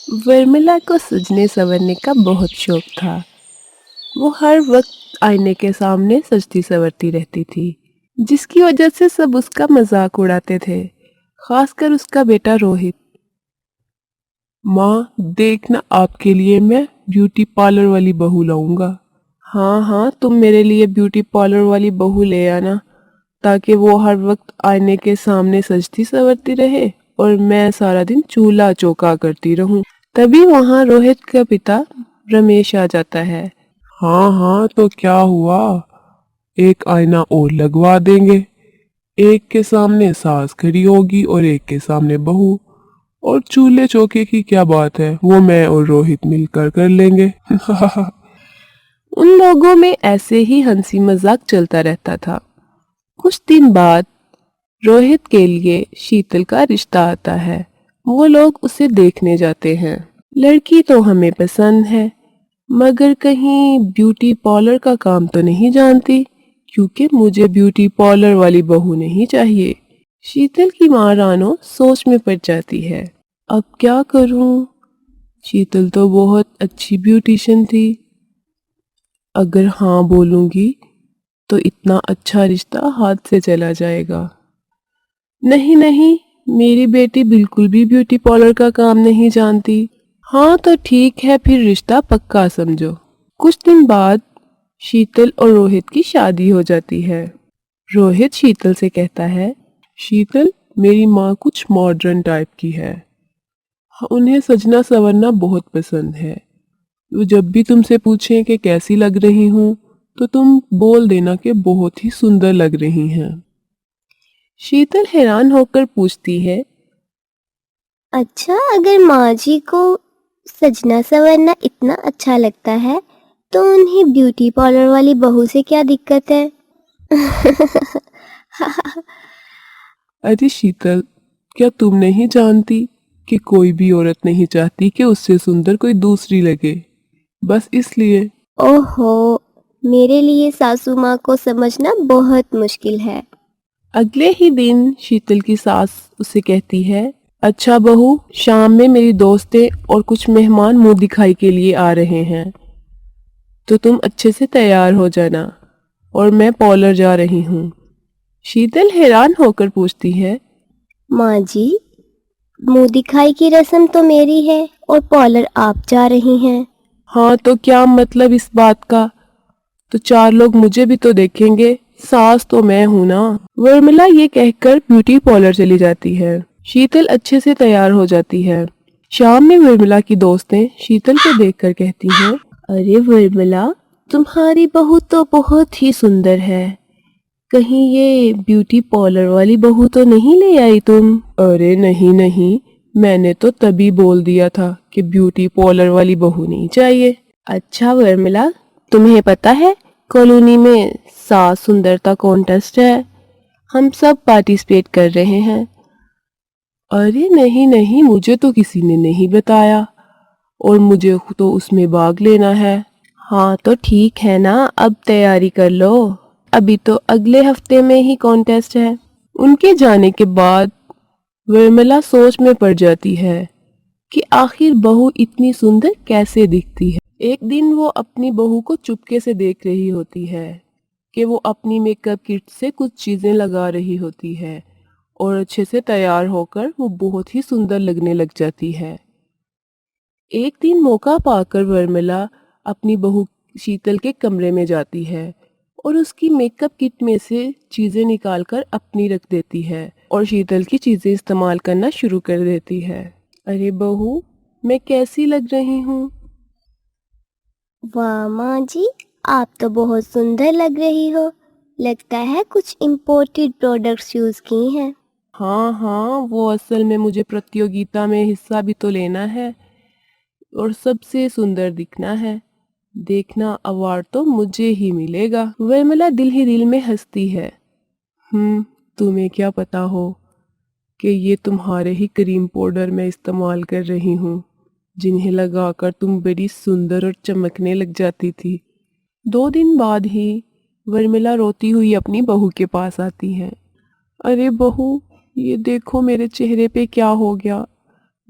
वर्मिला को सजने संवरने का बहुत शौक था। वो हर वक्त आईने के सामने सजती संवरती रहती थी, जिसकी वजह से सब उसका मजाक उड़ाते थे, खासकर उसका बेटा रोहित। माँ, देखना आपके लिए मैं ब्यूटी पार्लर वाली बहू लाऊंगा। हाँ हाँ, तुम मेरे लिए ब्यूटी पार्लर वाली बहू ले आना, ताकि वो हर वक्त आईने के सामने सजती संवरती रहे और मैं सारा दिन चूल्हा चौका करती रहूं। तभी वहाँ रोहित का पिता रमेश आ जाता है। हाँ हाँ, तो क्या हुआ, एक आईना और लगवा देंगे। एक के सामने सास खड़ी होगी और एक के सामने बहू। और चूल्हे चौके की क्या बात है, वो मैं और रोहित मिलकर कर लेंगे। उन लोगों में ऐसे ही हंसी मजाक चलता रहता था। कुछ दिन बाद रोहित के लिए शीतल का रिश्ता आता है। वो लोग उसे देखने जाते हैं। लड़की तो हमें पसंद है, मगर कहीं ब्यूटी पार्लर का काम तो नहीं जानती, क्योंकि मुझे ब्यूटी पार्लर वाली बहू नहीं चाहिए। शीतल की माँ रानो सोच में पड़ जाती है। अब क्या करूं? शीतल तो बहुत अच्छी ब्यूटिशियन थी। अगर हाँ बोलूंगी तो इतना अच्छा रिश्ता हाथ से चला जाएगा। नहीं नहीं, मेरी बेटी बिल्कुल भी ब्यूटी पार्लर का काम नहीं जानती। हाँ तो ठीक है, फिर रिश्ता पक्का समझो। कुछ दिन बाद शीतल और रोहित की शादी हो जाती है। रोहित शीतल से कहता है, शीतल, मेरी माँ कुछ मॉडर्न टाइप की है। उन्हें सजना संवरना बहुत पसंद है। वो जब भी तुमसे पूछें कि कैसी लग रही हूँ, तो तुम बोल देना कि बहुत ही सुंदर लग रही हैं। शीतल हैरान होकर पूछती है, अच्छा, अगर माँ जी को सजना संवरना इतना अच्छा लगता है तो उन्हें ब्यूटी पार्लर वाली बहू से क्या दिक्कत है? अरे शीतल, क्या तुम नहीं जानती कि कोई भी औरत नहीं चाहती कि उससे सुंदर कोई दूसरी लगे, बस इसलिए। ओहो, मेरे लिए सासू माँ को समझना बहुत मुश्किल है। अगले ही दिन शीतल की सास उसे कहती है, अच्छा बहू, शाम में मेरी दोस्तें और कुछ मेहमान मुंह दिखाई के लिए आ रहे हैं, तो तुम अच्छे से तैयार हो जाना, और मैं पार्लर जा रही हूँ। शीतल हैरान होकर पूछती है, माँ जी, मुंह दिखाई की रस्म तो मेरी है और पार्लर आप जा रही हैं। हाँ तो क्या मतलब इस बात का? तो चार लोग मुझे भी तो देखेंगे, सास तो मैं हूँ ना। वर्मिला ये कहकर ब्यूटी पार्लर चली जाती है। शीतल अच्छे से तैयार हो जाती है। शाम में वर्मिला की दोस्तें शीतल को देखकर कहती हैं, अरे वर्मिला, तुम्हारी बहू तो बहुत ही सुंदर है। कहीं ये ब्यूटी पार्लर वाली बहू तो नहीं ले आई तुम? अरे नहीं नहीं, मैंने तो तभी बोल दिया था कि ब्यूटी पार्लर वाली बहू नहीं चाहिए। अच्छा वर्मिला, तुम्हें पता है कॉलोनी में सास सुंदरता कॉन्टेस्ट है, हम सब पार्टिसिपेट कर रहे हैं। अरे नहीं नहीं, मुझे तो किसी ने नहीं बताया, और मुझे तो उसमें भाग लेना है। हाँ तो ठीक है ना, अब तैयारी कर लो, अभी तो अगले हफ्ते में ही कॉन्टेस्ट है। उनके जाने के बाद वर्मिला सोच में पड़ जाती है कि आखिर बहू इतनी सुंदर कैसे दिखती है। एक दिन वो अपनी बहू को चुपके से देख रही होती है कि वो अपनी मेकअप किट से कुछ चीजें लगा रही होती है, और अच्छे से तैयार होकर वो बहुत ही सुंदर लगने लग जाती है। एक दिन मौका पाकर वर्मिला अपनी बहू शीतल के कमरे में जाती है और उसकी मेकअप किट में से चीजें निकालकर अपनी रख देती है और शीतल की चीजें इस्तेमाल करना शुरू कर देती है। अरे बहू, मैं कैसी लग रही हूँ? वाह माँ जी, आप तो बहुत सुंदर लग रही हो। लगता है कुछ इम्पोर्टेड प्रोडक्ट्स यूज़ की हैं। हाँ हाँ, वो असल में मुझे प्रतियोगिता में हिस्सा भी तो लेना है और सबसे सुंदर दिखना है। देखना, अवार्ड तो मुझे ही मिलेगा। वर्मिला दिल ही दिल में हंसती है। तुम्हें क्या पता हो कि ये तुम्हारे ही क्रीम पाउडर मैं इस्तेमाल कर रही हूँ, जिन्हें लगाकर तुम बड़ी सुंदर और चमकने लग जाती थी। 2 दिन बाद ही वर्मिला रोती हुई अपनी बहू के पास आती है। अरे बहू, ये देखो मेरे चेहरे पे क्या हो गया,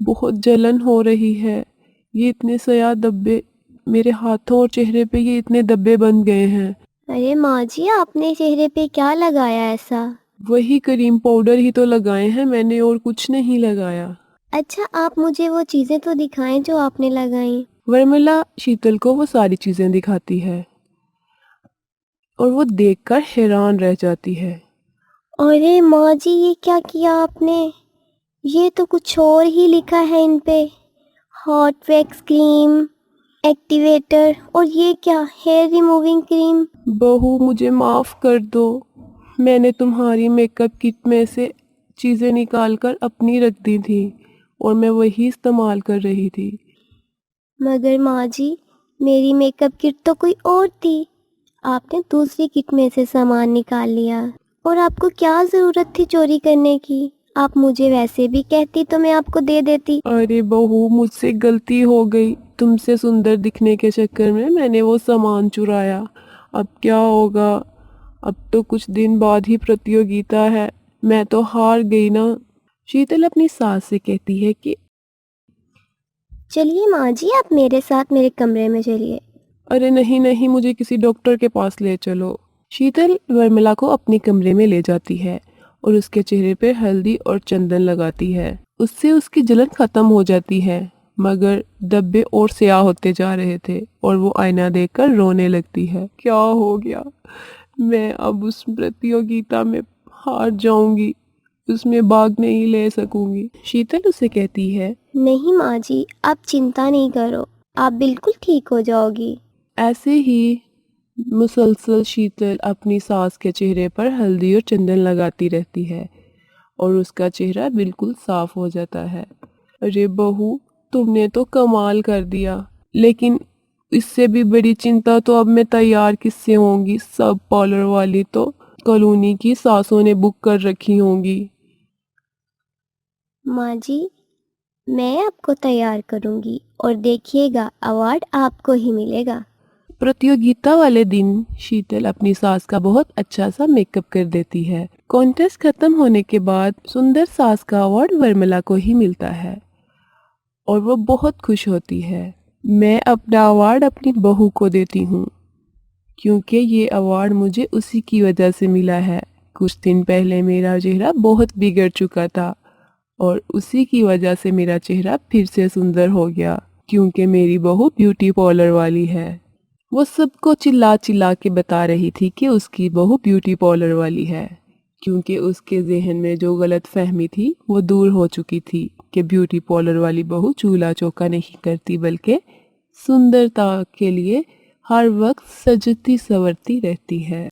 बहुत जलन हो रही है। ये इतने सया धब्बे, मेरे हाथों और चेहरे पे ये इतने धब्बे बन गए हैं। अरे माँ जी, आपने चेहरे पे क्या लगाया ऐसा? वही क्रीम पाउडर ही तो लगाए हैं मैंने, और कुछ नहीं लगाया। अच्छा, आप मुझे वो चीज़ें तो दिखाएं जो आपने लगाई। वर्मिला शीतल को वो सारी चीजें दिखाती है और वो देखकर हैरान रह जाती है। अरे माँ जी, ये क्या किया आपने? ये तो कुछ और ही लिखा है इन पे। हॉट वैक्स क्रीम, एक्टिवेटर, और ये क्या, हेयर रिमूविंग क्रीम। बहू मुझे माफ कर दो, मैंने तुम्हारी मेकअप किट में से चीजें निकालकर अपनी रख दी थी और मैं वही इस्तेमाल कर रही थी। मगर माँ जी, मेरी मेकअप किट तो कोई और थी। आपने दूसरी किट में से सामान निकाल लिया। और आपको क्या ज़रूरत थी चोरी करने की? आप मुझे वैसे भी कहती तो मैं आपको दे देती। अरे बहू, मुझसे गलती हो गई, तुमसे सुंदर दिखने के चक्कर में मैंने वो सामान चुराया। अब क्या होगा? अब तो कुछ दिन बाद ही प्रतियोगिता है, मैं तो हार गई ना। शीतल अपनी सास से कहती है कि चलिए माँ जी, आप मेरे साथ मेरे कमरे में चलिए। अरे नहीं नहीं, मुझे किसी डॉक्टर के पास ले चलो। शीतल वर्मिला को अपने कमरे में ले जाती है और उसके चेहरे पे हल्दी और चंदन लगाती है। उससे उसकी जलन खत्म हो जाती है, मगर धब्बे और स्याह होते जा रहे थे और वो आईना देखकर रोने लगती है। क्या हो गया? मैं अब उस प्रतियोगिता में हार जाऊंगी, उसमें भाग नहीं ले सकूंगी। शीतल उसे कहती है, नहीं माँ जी, आप चिंता नहीं करो, आप बिल्कुल ठीक हो जाओगी। ऐसे ही मुसलसल शीतल अपनी सास के चेहरे पर हल्दी और चंदन लगाती रहती है और उसका चेहरा बिल्कुल साफ हो जाता है। अरे बहू, तुमने तो कमाल कर दिया, लेकिन इससे भी बड़ी चिंता तो अब मैं तैयार किससे होंगी? सब पार्लर वाली तो कॉलोनी की सासों ने बुक कर रखी होंगी। माँ जी, मैं आपको तैयार करूँगी और देखिएगा, अवार्ड आपको ही मिलेगा। प्रतियोगिता वाले दिन शीतल अपनी सास का बहुत अच्छा सा मेकअप कर देती है। कॉन्टेस्ट खत्म होने के बाद सुंदर सास का अवार्ड वर्मिला को ही मिलता है और वो बहुत खुश होती है। मैं अपना अवार्ड अपनी बहू को देती हूँ, क्योंकि ये अवार्ड मुझे उसी की वजह से मिला है। कुछ दिन पहले मेरा चेहरा बहुत बिगड़ चुका था और उसी की वजह से मेरा चेहरा फिर से सुंदर हो गया, क्योंकि मेरी बहू ब्यूटी पार्लर वाली है। वो सबको चिल्ला चिल्ला के बता रही थी कि उसकी बहू ब्यूटी पार्लर वाली है, क्योंकि उसके जहन में जो गलत फहमी थी वो दूर हो चुकी थी कि ब्यूटी पार्लर वाली बहू चूल्हा चौका नहीं करती, बल्कि सुंदरता के लिए हर वक्त सजती संवरती रहती है।